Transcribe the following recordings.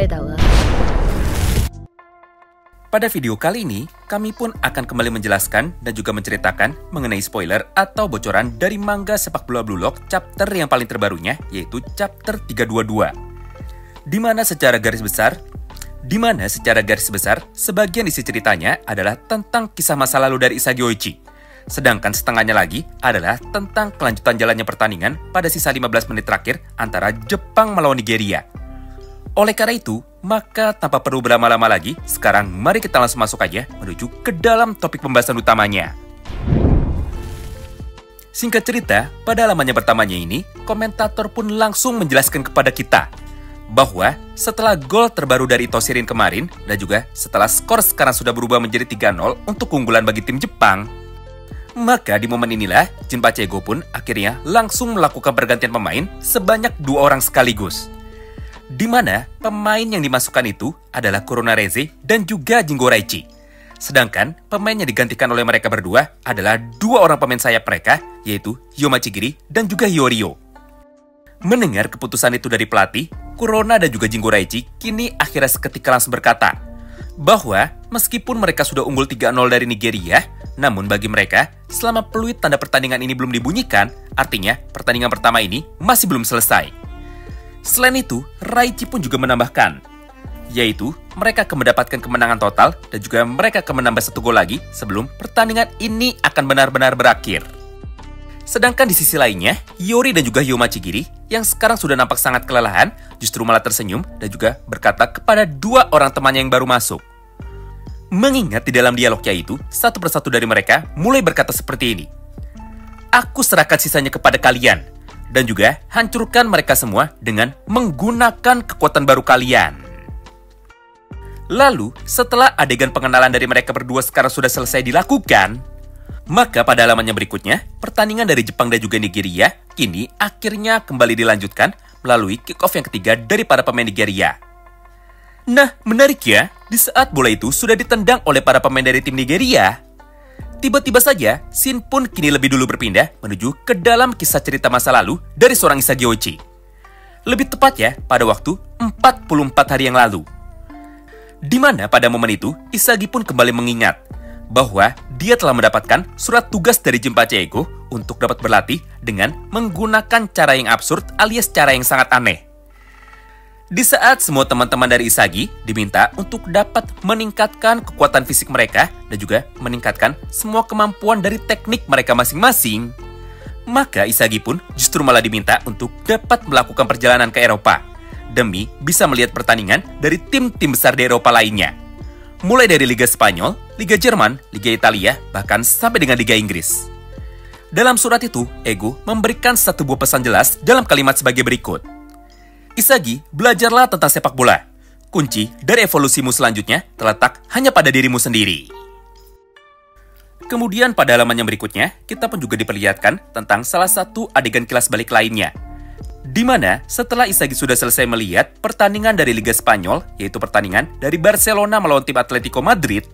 だわ。 Pada video kali ini, kami pun akan kembali menjelaskan dan juga menceritakan mengenai spoiler atau bocoran dari manga Sepak Bola Blue Lock chapter yang paling terbarunya, yaitu chapter 322. Di mana secara garis besar, sebagian isi ceritanya adalah tentang kisah masa lalu dari Isagi Oichi. Sedangkan setengahnya lagi adalah tentang kelanjutan jalannya pertandingan pada sisa 15 menit terakhir antara Jepang melawan Nigeria. Oleh karena itu, maka tanpa perlu berlama-lama lagi, sekarang mari kita langsung masuk aja menuju ke dalam topik pembahasan utamanya. Singkat cerita, pada halaman yang pertamanya ini, komentator pun langsung menjelaskan kepada kita bahwa setelah gol terbaru dari Toshirin kemarin, dan juga setelah skor sekarang sudah berubah menjadi 3-0 untuk keunggulan bagi tim Jepang, maka di momen inilah Jinpachi Ego pun akhirnya langsung melakukan pergantian pemain sebanyak 2 orang sekaligus. Di mana pemain yang dimasukkan itu adalah Kurunareze dan juga Jingo Raichi. Sedangkan pemain yang digantikan oleh mereka berdua adalah 2 orang pemain sayap mereka, yaitu Yoma Chigiri dan juga Hyorio. Mendengar keputusan itu dari pelatih, Kurona dan juga Jingo Raichi kini akhirnya seketika langsung berkata bahwa meskipun mereka sudah unggul 3-0 dari Nigeria, namun bagi mereka, selama peluit tanda pertandingan ini belum dibunyikan, artinya pertandingan pertama ini masih belum selesai. Selain itu, Raichi pun juga menambahkan, yaitu mereka akan mendapatkan kemenangan total dan juga mereka akan menambah 1 gol lagi sebelum pertandingan ini akan benar-benar berakhir. Sedangkan di sisi lainnya, Hiyori dan juga Yoma Chigiri yang sekarang sudah nampak sangat kelelahan justru malah tersenyum dan juga berkata kepada 2 orang temannya yang baru masuk. Mengingat di dalam dialognya itu, satu persatu dari mereka mulai berkata seperti ini. Aku serahkan sisanya kepada kalian. Dan juga hancurkan mereka semua dengan menggunakan kekuatan baru kalian. Lalu, setelah adegan pengenalan dari mereka berdua sekarang sudah selesai dilakukan, maka pada halaman yang berikutnya, pertandingan dari Jepang dan juga Nigeria kini akhirnya kembali dilanjutkan melalui kick-off yang ketiga dari para pemain Nigeria. Nah, menarik ya, di saat bola itu sudah ditendang oleh para pemain dari tim Nigeria, tiba-tiba saja, scene pun kini lebih dulu berpindah menuju ke dalam kisah cerita masa lalu dari seorang Isagi Oichi. Lebih tepatnya pada waktu 44 hari yang lalu. Di mana pada momen itu, Isagi pun kembali mengingat bahwa dia telah mendapatkan surat tugas dari Jinpachi Ego untuk dapat berlatih dengan menggunakan cara yang absurd alias cara yang sangat aneh. Di saat semua teman-teman dari Isagi diminta untuk dapat meningkatkan kekuatan fisik mereka dan juga meningkatkan semua kemampuan dari teknik mereka masing-masing, maka Isagi pun justru malah diminta untuk dapat melakukan perjalanan ke Eropa demi bisa melihat pertandingan dari tim-tim besar di Eropa lainnya. Mulai dari Liga Spanyol, Liga Jerman, Liga Italia, bahkan sampai dengan Liga Inggris. Dalam surat itu, Ego memberikan satu buah pesan jelas dalam kalimat sebagai berikut. Isagi, belajarlah tentang sepak bola. Kunci dari evolusimu selanjutnya terletak hanya pada dirimu sendiri. Kemudian pada halaman yang berikutnya, kita pun juga diperlihatkan tentang salah satu adegan kilas balik lainnya. Di mana setelah Isagi sudah selesai melihat pertandingan dari Liga Spanyol, yaitu pertandingan dari Barcelona melawan tim Atletico Madrid,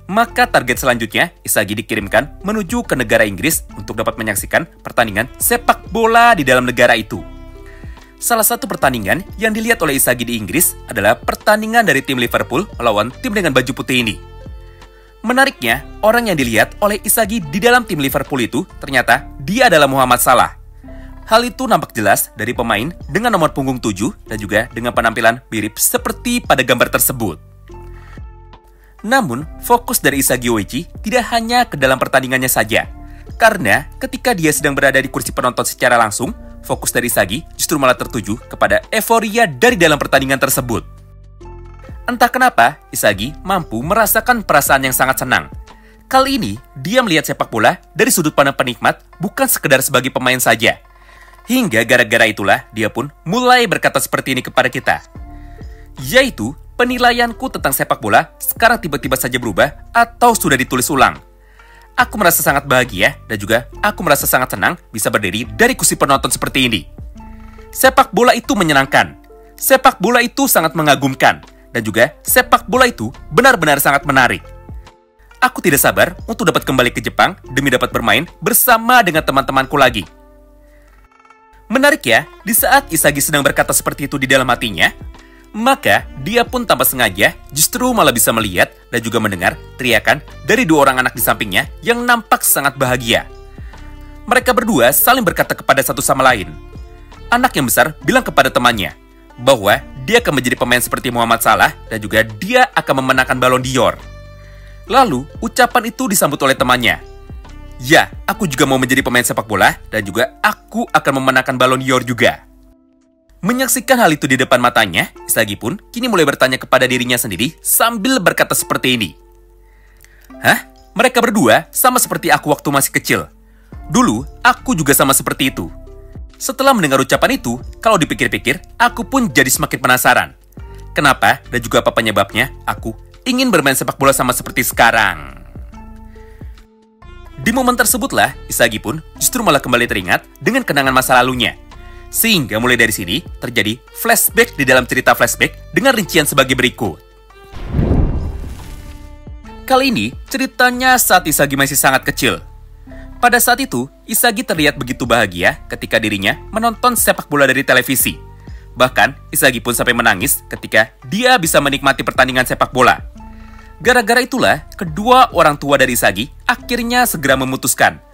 maka target selanjutnya Isagi dikirimkan menuju ke negara Inggris untuk dapat menyaksikan pertandingan sepak bola di dalam negara itu. Salah satu pertandingan yang dilihat oleh Isagi di Inggris adalah pertandingan dari tim Liverpool melawan tim dengan baju putih ini. Menariknya, orang yang dilihat oleh Isagi di dalam tim Liverpool itu ternyata dia adalah Muhammad Salah. Hal itu nampak jelas dari pemain dengan nomor punggung 7 dan juga dengan penampilan mirip seperti pada gambar tersebut. Namun, fokus dari Isagi Oichi tidak hanya ke dalam pertandingannya saja. Karena ketika dia sedang berada di kursi penonton secara langsung, fokus dari Isagi justru malah tertuju kepada euforia dari dalam pertandingan tersebut. Entah kenapa, Isagi mampu merasakan perasaan yang sangat senang. Kali ini, dia melihat sepak bola dari sudut pandang penikmat, bukan sekedar sebagai pemain saja. Hingga gara-gara itulah, dia pun mulai berkata seperti ini kepada kita. Yaitu, penilaianku tentang sepak bola sekarang tiba-tiba saja berubah atau sudah ditulis ulang. Aku merasa sangat bahagia dan juga aku merasa sangat senang bisa berdiri dari kursi penonton seperti ini. Sepak bola itu menyenangkan. Sepak bola itu sangat mengagumkan. Dan juga sepak bola itu benar-benar sangat menarik. Aku tidak sabar untuk dapat kembali ke Jepang demi dapat bermain bersama dengan teman-temanku lagi. Menarik ya, di saat Isagi sedang berkata seperti itu di dalam hatinya, Maka, dia pun tanpa sengaja justru malah bisa melihat dan juga mendengar teriakan dari dua orang anak di sampingnya yang nampak sangat bahagia. Mereka berdua saling berkata kepada satu sama lain. Anak yang besar bilang kepada temannya bahwa dia akan menjadi pemain seperti Muhammad Salah dan juga dia akan memenangkan Ballon d'Or. Lalu, ucapan itu disambut oleh temannya. Ya, aku juga mau menjadi pemain sepak bola dan juga aku akan memenangkan Ballon d'Or juga. Menyaksikan hal itu di depan matanya, Isagi pun kini mulai bertanya kepada dirinya sendiri sambil berkata seperti ini. Hah? Mereka berdua sama seperti aku waktu masih kecil. Dulu, aku juga sama seperti itu. Setelah mendengar ucapan itu, kalau dipikir-pikir, aku pun jadi semakin penasaran. Kenapa dan juga apa penyebabnya aku ingin bermain sepak bola sama seperti sekarang. Di momen tersebutlah, Isagi pun justru malah kembali teringat dengan kenangan masa lalunya. Sehingga mulai dari sini terjadi flashback di dalam cerita flashback dengan rincian sebagai berikut. Kali ini ceritanya saat Isagi masih sangat kecil. Pada saat itu, Isagi terlihat begitu bahagia ketika dirinya menonton sepak bola dari televisi. Bahkan, Isagi pun sampai menangis ketika dia bisa menikmati pertandingan sepak bola. Gara-gara itulah, kedua orang tua dari Isagi akhirnya segera memutuskan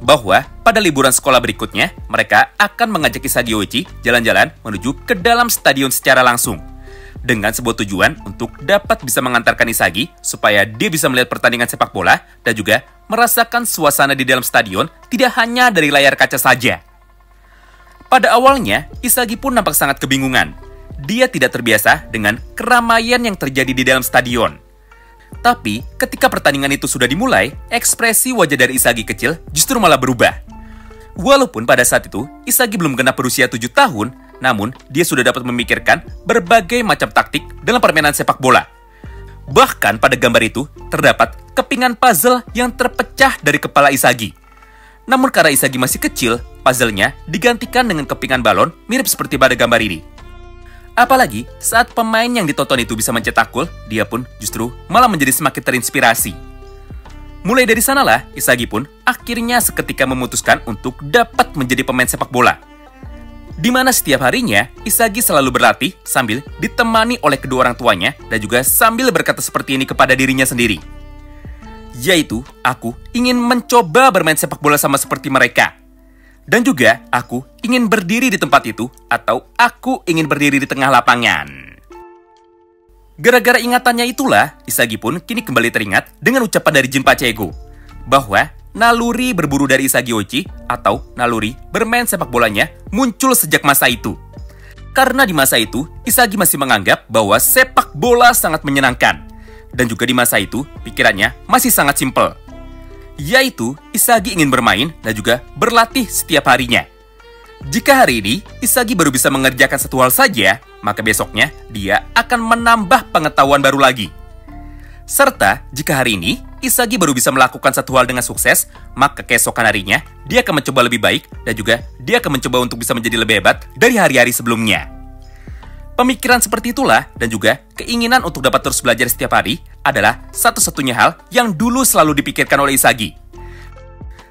bahwa pada liburan sekolah berikutnya, mereka akan mengajak Isagi Oichi jalan-jalan menuju ke dalam stadion secara langsung. Dengan sebuah tujuan untuk dapat bisa mengantarkan Isagi supaya dia bisa melihat pertandingan sepak bola dan juga merasakan suasana di dalam stadion tidak hanya dari layar kaca saja. Pada awalnya, Isagi pun nampak sangat kebingungan. Dia tidak terbiasa dengan keramaian yang terjadi di dalam stadion. Tapi, ketika pertandingan itu sudah dimulai, ekspresi wajah dari Isagi kecil justru malah berubah. Walaupun pada saat itu, Isagi belum genap berusia 7 tahun, namun dia sudah dapat memikirkan berbagai macam taktik dalam permainan sepak bola. Bahkan pada gambar itu, terdapat kepingan puzzle yang terpecah dari kepala Isagi. Namun karena Isagi masih kecil, puzzle-nya digantikan dengan kepingan balon mirip seperti pada gambar ini. Apalagi saat pemain yang ditonton itu bisa mencetak gol, dia pun justru malah menjadi semakin terinspirasi. Mulai dari sanalah, Isagi pun akhirnya seketika memutuskan untuk dapat menjadi pemain sepak bola. Di mana setiap harinya, Isagi selalu berlatih sambil ditemani oleh kedua orang tuanya dan juga sambil berkata seperti ini kepada dirinya sendiri. Yaitu, aku ingin mencoba bermain sepak bola sama seperti mereka. Dan juga, aku ingin berdiri di tempat itu, atau aku ingin berdiri di tengah lapangan. Gara-gara ingatannya itulah, Isagi pun kini kembali teringat dengan ucapan dari Jinpachi Ego, bahwa naluri berburu dari Isagi Oichi, atau naluri bermain sepak bolanya, muncul sejak masa itu. Karena di masa itu, Isagi masih menganggap bahwa sepak bola sangat menyenangkan. Dan juga di masa itu, pikirannya masih sangat simpel. Yaitu, Isagi ingin bermain dan juga berlatih setiap harinya. Jika hari ini, Isagi baru bisa mengerjakan satu hal saja, maka besoknya dia akan menambah pengetahuan baru lagi. Serta, jika hari ini, Isagi baru bisa melakukan satu hal dengan sukses, maka keesokan harinya, dia akan mencoba lebih baik dan juga dia akan mencoba untuk bisa menjadi lebih hebat dari hari-hari sebelumnya. Pemikiran seperti itulah dan juga keinginan untuk dapat terus belajar setiap hari adalah satu-satunya hal yang dulu selalu dipikirkan oleh Isagi.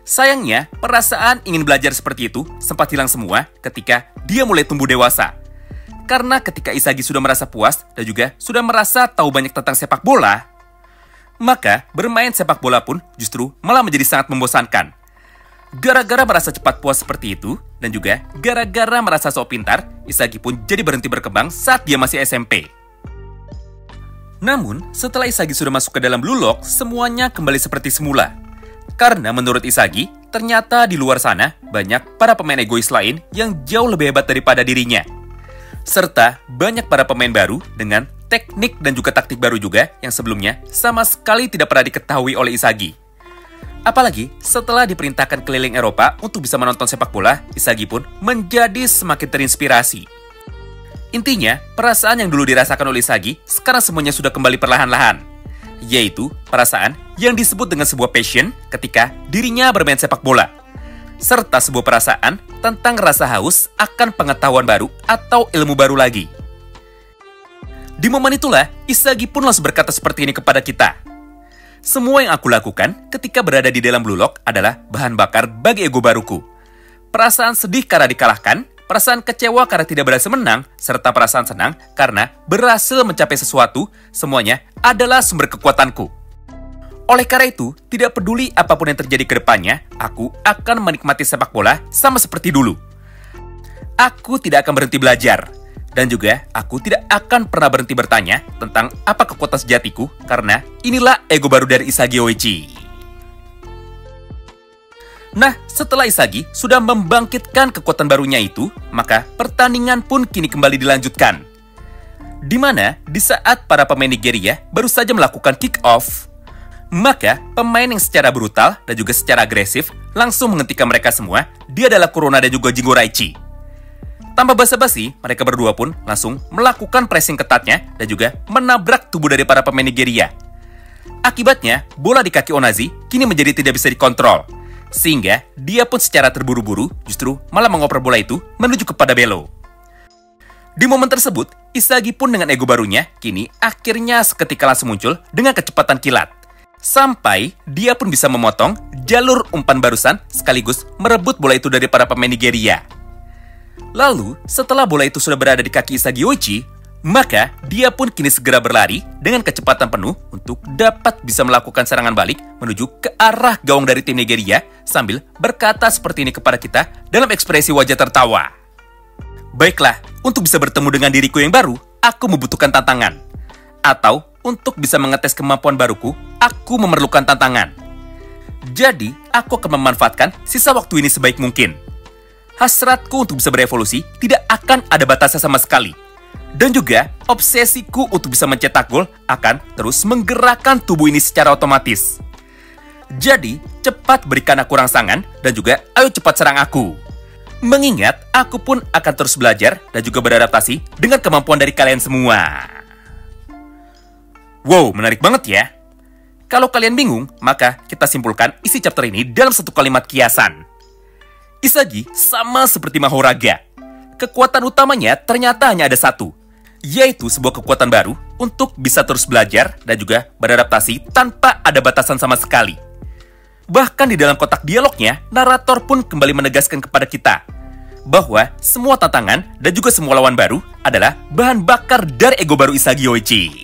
Sayangnya, perasaan ingin belajar seperti itu sempat hilang semua ketika dia mulai tumbuh dewasa. Karena ketika Isagi sudah merasa puas dan juga sudah merasa tahu banyak tentang sepak bola, maka bermain sepak bola pun justru malah menjadi sangat membosankan. Gara-gara merasa cepat puas seperti itu, dan juga gara-gara merasa sok pintar, Isagi pun jadi berhenti berkembang saat dia masih SMP. Namun, setelah Isagi sudah masuk ke dalam Blue Lock, semuanya kembali seperti semula. Karena menurut Isagi, ternyata di luar sana banyak para pemain egois lain yang jauh lebih hebat daripada dirinya. Serta banyak para pemain baru dengan teknik dan juga taktik baru juga yang sebelumnya sama sekali tidak pernah diketahui oleh Isagi. Apalagi setelah diperintahkan keliling Eropa untuk bisa menonton sepak bola, Isagi pun menjadi semakin terinspirasi. Intinya, perasaan yang dulu dirasakan oleh Isagi sekarang semuanya sudah kembali perlahan-lahan. Yaitu perasaan yang disebut dengan sebuah passion ketika dirinya bermain sepak bola. Serta sebuah perasaan tentang rasa haus akan pengetahuan baru atau ilmu baru lagi. Di momen itulah, Isagi pun langsung berkata seperti ini kepada kita. Semua yang aku lakukan ketika berada di dalam Blue Lock adalah bahan bakar bagi ego baruku. Perasaan sedih karena dikalahkan perasaan kecewa karena tidak berhasil menang, serta perasaan senang karena berhasil mencapai sesuatu, semuanya adalah sumber kekuatanku. Oleh karena itu, tidak peduli apapun yang terjadi ke depannya, aku akan menikmati sepak bola sama seperti dulu. Aku tidak akan berhenti belajar. Dan juga, aku tidak akan pernah berhenti bertanya tentang apa kekuatan sejatiku, karena inilah ego baru dari Isagi Oichi. Nah, setelah Isagi sudah membangkitkan kekuatan barunya itu, maka pertandingan pun kini kembali dilanjutkan. Di mana, di saat para pemain Nigeria baru saja melakukan kick-off, maka pemain yang secara brutal dan juga secara agresif langsung menghentikan mereka semua, dia adalah Kurona dan juga Jingoraichi. Tanpa basa-basi, mereka berdua pun langsung melakukan pressing ketatnya dan juga menabrak tubuh dari para pemain Nigeria. Akibatnya, bola di kaki Onazi kini menjadi tidak bisa dikontrol. Sehingga, dia pun secara terburu-buru justru malah mengoper bola itu menuju kepada Bello. Di momen tersebut, Isagi pun dengan ego barunya kini akhirnya seketika langsung muncul dengan kecepatan kilat. Sampai dia pun bisa memotong jalur umpan barusan sekaligus merebut bola itu dari para pemain Nigeria. Lalu, setelah bola itu sudah berada di kaki Isagi Oichi, maka dia pun kini segera berlari dengan kecepatan penuh untuk dapat bisa melakukan serangan balik menuju ke arah gawang dari tim Nigeria sambil berkata seperti ini kepada kita dalam ekspresi wajah tertawa. Baiklah, untuk bisa bertemu dengan diriku yang baru, aku membutuhkan tantangan. Atau, untuk bisa mengetes kemampuan baruku, aku memerlukan tantangan. Jadi, aku akan memanfaatkan sisa waktu ini sebaik mungkin. Hasratku untuk bisa berevolusi tidak akan ada batasnya sama sekali. Dan juga, obsesiku untuk bisa mencetak gol akan terus menggerakkan tubuh ini secara otomatis. Jadi, cepat berikan aku rangsangan dan juga ayo cepat serang aku. Mengingat, aku pun akan terus belajar dan juga beradaptasi dengan kemampuan dari kalian semua. Wow, menarik banget ya. Kalau kalian bingung, maka kita simpulkan isi chapter ini dalam satu kalimat kiasan. Isagi sama seperti Mahoraga. Kekuatan utamanya ternyata hanya ada satu, yaitu sebuah kekuatan baru untuk bisa terus belajar dan juga beradaptasi tanpa ada batasan sama sekali. Bahkan di dalam kotak dialognya, narator pun kembali menegaskan kepada kita bahwa semua tantangan dan juga semua lawan baru adalah bahan bakar dari ego baru Isagi Oichi.